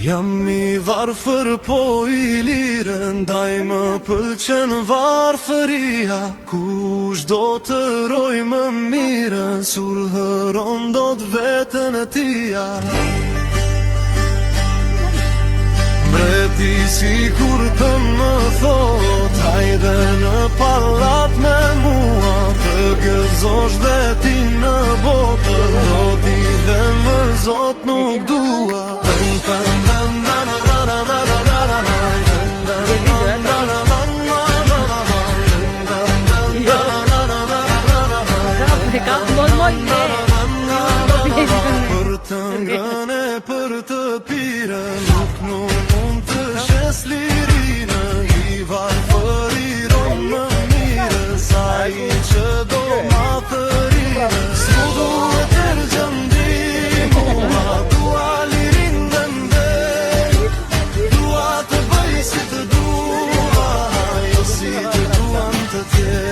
Jam I varfër po I lirë, ndaj më pëlqen varfëria. Kush do të roj më mirë, sulhëron do të vetën e tia. Mreti si kur të më thot, hajde në pallat me mua, të gëzosh dhe ti në botë, do t'i dhe më zot nuk dua. Për të ngrënë e për të pire, nuk mund të shes lirinë. I varfëriron më mire, sa I që do ma thërine. S'mu duhet tërgjëndi mua, dua lirin dhe ndej. Dua të bëj si të dua, jo si të duan të tjerë.